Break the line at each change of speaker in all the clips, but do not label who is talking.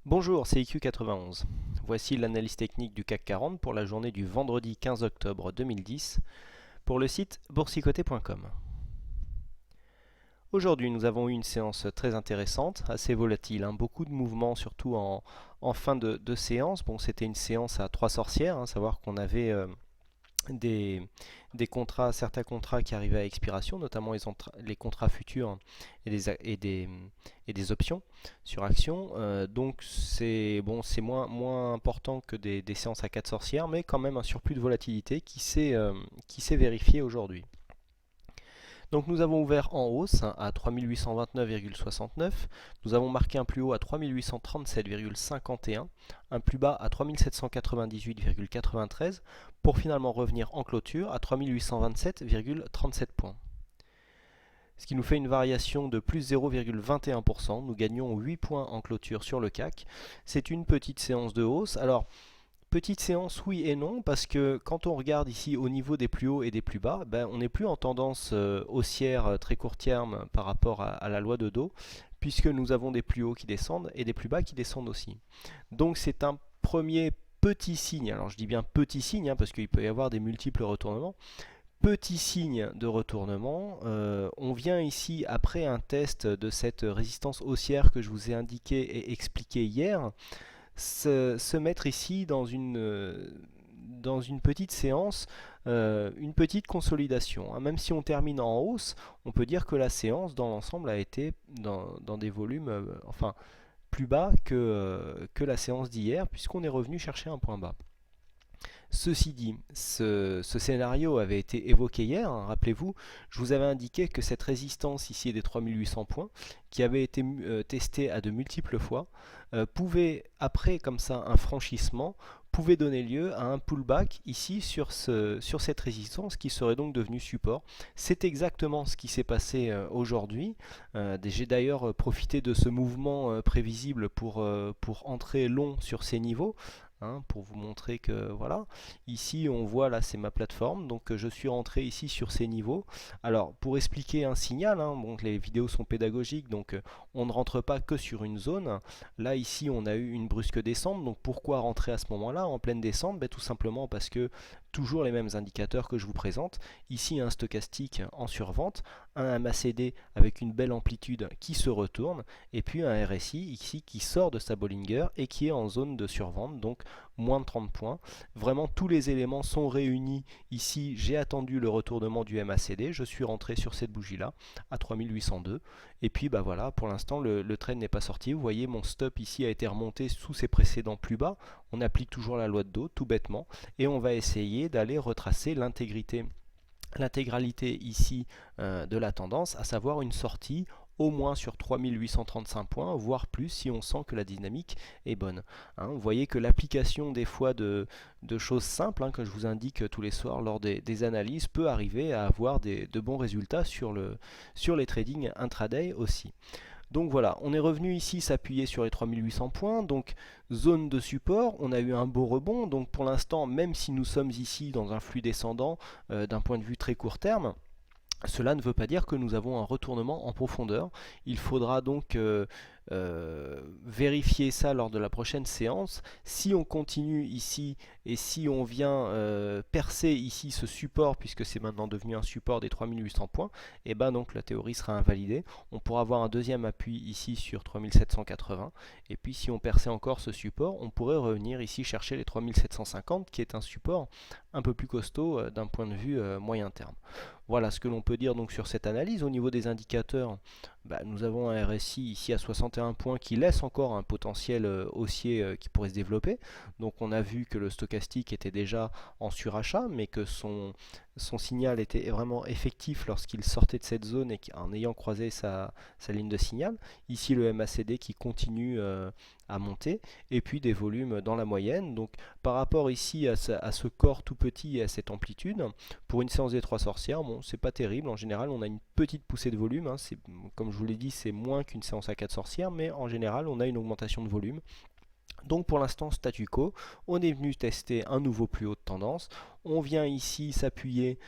Bonjour, c'est IQ91. Voici l'analyse technique du CAC 40 pour la journée du vendredi 15 octobre 2010 pour le site boursicoté.com. Aujourd'hui, nous avons eu une séance très intéressante, assez volatile, beaucoup de mouvements, surtout en fin de séance. Bon, c'était une séance à trois sorcières, savoir qu'on avait des, certains contrats qui arrivaient à expiration, notamment les contrats futurs et des options sur actions. Donc c'est bon, c'est moins important que des séances à quatre sorcières, mais quand même un surplus de volatilité qui s'est vérifié aujourd'hui. Donc nous avons ouvert en hausse à 3829,69, nous avons marqué un plus haut à 3837,51, un plus bas à 3798,93 pour finalement revenir en clôture à 3827,37 points. Ce qui nous fait une variation de plus 0,21%, nous gagnons 8 points en clôture sur le CAC. C'est une petite séance de hausse. Alors petite séance, oui et non, parce que quand on regarde ici au niveau des plus hauts et des plus bas, on n'est plus en tendance haussière très court terme par rapport à la loi de Dow, puisque nous avons des plus hauts qui descendent et des plus bas qui descendent aussi. Donc c'est un premier petit signe, alors je dis bien petit signe, parce qu'il peut y avoir des multiples retournements, petit signe de retournement. On vient ici après un test de cette résistance haussière que je vous ai indiqué et expliqué hier, se mettre ici dans une petite séance, une petite consolidation. Même si on termine en hausse, on peut dire que la séance dans l'ensemble a été dans des volumes plus bas que la séance d'hier, puisqu'on est revenu chercher un point bas. Ceci dit, ce scénario avait été évoqué hier, rappelez-vous, je vous avais indiqué que cette résistance ici des 3800 points, qui avait été testée à de multiples fois, pouvait, après comme ça un franchissement, pouvait donner lieu à un pullback ici sur cette résistance qui serait donc devenue support. C'est exactement ce qui s'est passé aujourd'hui. J'ai d'ailleurs profité de ce mouvement prévisible pour entrer long sur ces niveaux. Pour vous montrer que voilà, ici on voit, là c'est ma plateforme, donc je suis rentré ici sur ces niveaux. Alors pour expliquer un signal, bon, les vidéos sont pédagogiques, donc on ne rentre pas que sur une zone. Là ici on a eu une brusque descente, donc pourquoi rentrer à ce moment là en pleine descente? Tout simplement parce que toujours les mêmes indicateurs que je vous présente. Ici un stochastique en survente, un MACD avec une belle amplitude qui se retourne, et puis un RSI ici qui sort de sa Bollinger et qui est en zone de survente, donc moins de 30 points. Vraiment tous les éléments sont réunis ici. J'ai attendu le retournement du MACD, je suis rentré sur cette bougie là à 3802, et puis voilà, pour l'instant le trend n'est pas sorti. Vous voyez, mon stop ici a été remonté sous ses précédents plus bas. On applique toujours la loi de Dow tout bêtement, et on va essayer d'aller retracer l'intégralité ici de la tendance, à savoir une sortie au moins sur 3835 points, voire plus si on sent que la dynamique est bonne. Vous voyez que l'application des fois de choses simples, que je vous indique tous les soirs lors des analyses, peut arriver à avoir de bons résultats sur les tradings intraday aussi. Donc voilà, on est revenu ici s'appuyer sur les 3800 points, donc zone de support, on a eu un beau rebond, donc pour l'instant, même si nous sommes ici dans un flux descendant d'un point de vue très court terme, cela ne veut pas dire que nous avons un retournement en profondeur. Il faudra donc vérifier ça lors de la prochaine séance. Si on continue ici et si on vient percer ici ce support, puisque c'est maintenant devenu un support des 3800 points, et donc la théorie sera invalidée. On pourra avoir un deuxième appui ici sur 3780, et puis si on perçait encore ce support, on pourrait revenir ici chercher les 3750, qui est un support un peu plus costaud d'un point de vue moyen terme. Voilà ce que l'on peut dire donc sur cette analyse. Au niveau des indicateurs, nous avons un RSI ici à 61 points qui laisse encore un potentiel haussier qui pourrait se développer. Donc on a vu que le stochastique était déjà en surachat, mais que son signal était vraiment effectif lorsqu'il sortait de cette zone et en ayant croisé sa ligne de signal. Ici le MACD qui continue à monter, et puis des volumes dans la moyenne. Donc par rapport ici à ce corps tout petit et à cette amplitude, pour une séance des trois sorcières, bon, c'est pas terrible. En général, on a une petite poussée de volume. Comme je vous l'ai dit, c'est moins qu'une séance à quatre sorcières, mais en général, on a une augmentation de volume. Donc pour l'instant statu quo, on est venu tester un nouveau plus haut de tendance, on vient ici s'appuyer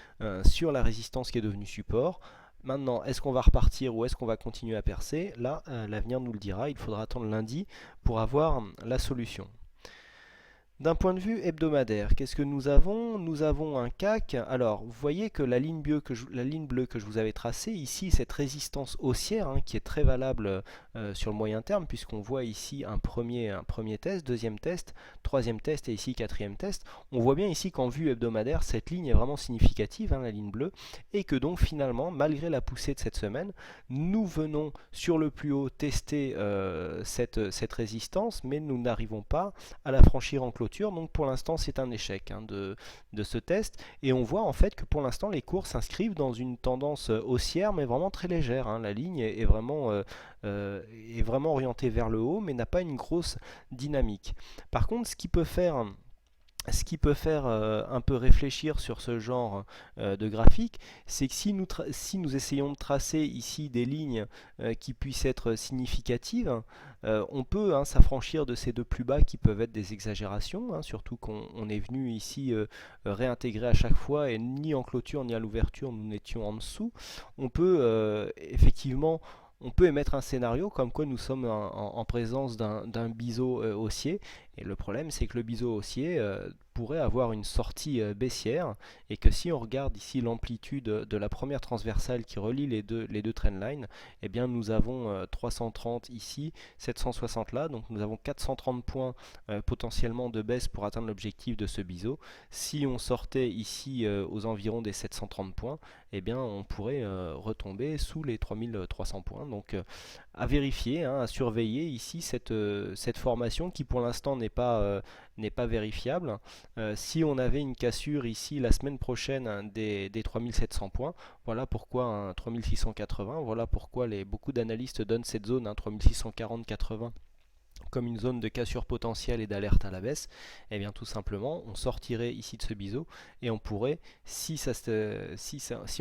sur la résistance qui est devenue support, Maintenant, est-ce qu'on va repartir ou est-ce qu'on va continuer à percer? Là, l'avenir nous le dira, il faudra attendre lundi pour avoir la solution. D'un point de vue hebdomadaire, qu'est-ce que nous avons? Nous avons un CAC. Alors, vous voyez que la ligne bleue que je vous avais tracée ici, cette résistance haussière qui est très valable sur le moyen terme, puisqu'on voit ici un premier test, deuxième test, troisième test et ici quatrième test. On voit bien ici qu'en vue hebdomadaire, cette ligne est vraiment significative, la ligne bleue, et que donc finalement, malgré la poussée de cette semaine, nous venons sur le plus haut tester cette résistance, mais nous n'arrivons pas à la franchir en clôture. Donc pour l'instant c'est un échec de ce test, et on voit en fait que pour l'instant les cours s'inscrivent dans une tendance haussière mais vraiment très légère. La ligne est vraiment orientée vers le haut mais n'a pas une grosse dynamique. Par contre, ce qui peut faire un peu réfléchir sur ce genre de graphique, c'est que si nous essayons de tracer ici des lignes qui puissent être significatives, on peut s'affranchir de ces deux plus bas qui peuvent être des exagérations, surtout qu'on est venu ici réintégrer à chaque fois, et ni en clôture ni à l'ouverture nous n'étions en dessous. On peut effectivement émettre un scénario comme quoi nous sommes en présence d'un biseau haussier, et le problème c'est que le biseau haussier pourrait avoir une sortie baissière, et que si on regarde ici l'amplitude de la première transversale qui relie les deux trendlines, eh bien nous avons 330 ici, 760 là, donc nous avons 430 points potentiellement de baisse pour atteindre l'objectif de ce biseau. Si on sortait ici aux environs des 730 points, eh bien on pourrait retomber sous les 3300 points. Donc à vérifier, à surveiller ici cette formation qui pour l'instant n'est pas vérifiable. Si on avait une cassure ici la semaine prochaine des 3700 points, voilà pourquoi un 3680, voilà pourquoi beaucoup d'analystes donnent cette zone 3640-80 comme une zone de cassure potentielle et d'alerte à la baisse. Et bien tout simplement on sortirait ici de ce biseau et on pourrait, si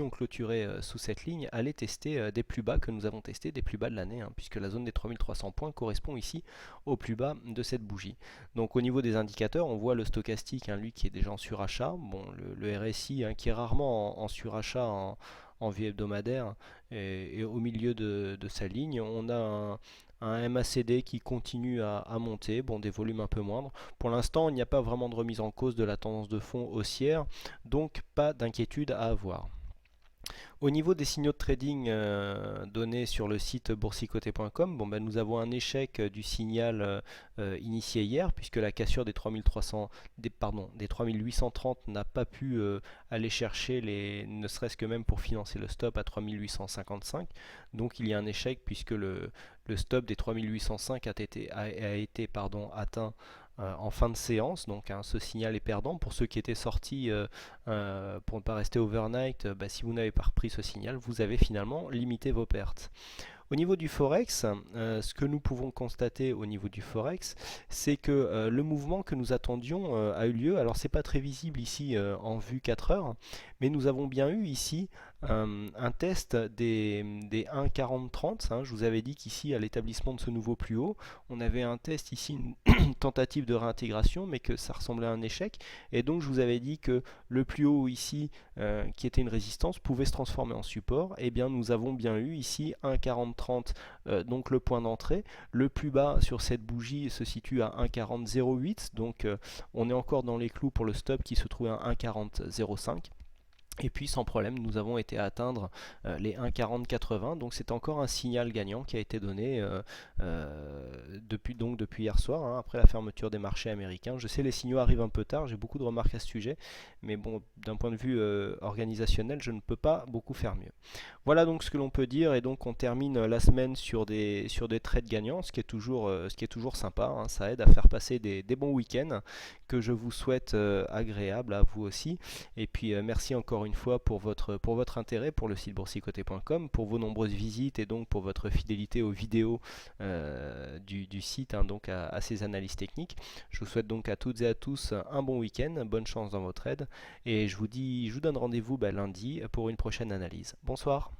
on clôturait sous cette ligne, aller tester des plus bas que nous avons testés, des plus bas de l'année, puisque la zone des 3300 points correspond ici au plus bas de cette bougie. Donc au niveau des indicateurs, on voit le stochastique, lui qui est déjà en surachat, bon, le RSI qui est rarement en surachat en vue hebdomadaire, et au milieu de sa ligne on a un MACD qui continue à monter, bon, des volumes un peu moindres. Pour l'instant, il n'y a pas vraiment de remise en cause de la tendance de fond haussière, donc pas d'inquiétude à avoir. Au niveau des signaux de trading donnés sur le site boursicoté.com, nous avons un échec du signal initié hier, puisque la cassure des 3830 n'a pas pu aller chercher ne serait-ce que même pour financer le stop à 3855. Donc il y a un échec puisque le stop des 3805 a été atteint en fin de séance, donc ce signal est perdant. Pour ceux qui étaient sortis pour ne pas rester overnight, si vous n'avez pas repris ce signal, vous avez finalement limité vos pertes. Au niveau du Forex, ce que nous pouvons constater au niveau du Forex, c'est que le mouvement que nous attendions a eu lieu. Alors c'est pas très visible ici en vue 4 heures, mais nous avons bien eu ici un test des 1,40-30. Je vous avais dit qu'ici à l'établissement de ce nouveau plus haut, on avait un test ici, une tentative de réintégration, mais que ça ressemblait à un échec. Et donc je vous avais dit que le plus haut ici, qui était une résistance, pouvait se transformer en support. Et bien nous avons bien eu ici 1,40-30, donc le point d'entrée. Le plus bas sur cette bougie se situe à 1,40-08, donc on est encore dans les clous pour le stop qui se trouve à 1,40-05. Et puis sans problème nous avons été atteindre les 1,40-80, donc c'est encore un signal gagnant qui a été donné depuis hier soir, après la fermeture des marchés américains. Je sais, les signaux arrivent un peu tard, j'ai beaucoup de remarques à ce sujet, mais bon, d'un point de vue organisationnel, je ne peux pas beaucoup faire mieux. Voilà donc ce que l'on peut dire, et donc on termine la semaine sur des trades gagnants, ce qui est toujours sympa, ça aide à faire passer des bons week-ends que je vous souhaite agréables à vous aussi. Et puis merci encore une fois pour votre intérêt pour le site boursicoté.com, pour vos nombreuses visites et donc pour votre fidélité aux vidéos du site, donc à ces analyses techniques. Je vous souhaite donc à toutes et à tous un bon week-end, bonne chance dans vos trades, et je vous donne rendez-vous lundi pour une prochaine analyse. Bonsoir.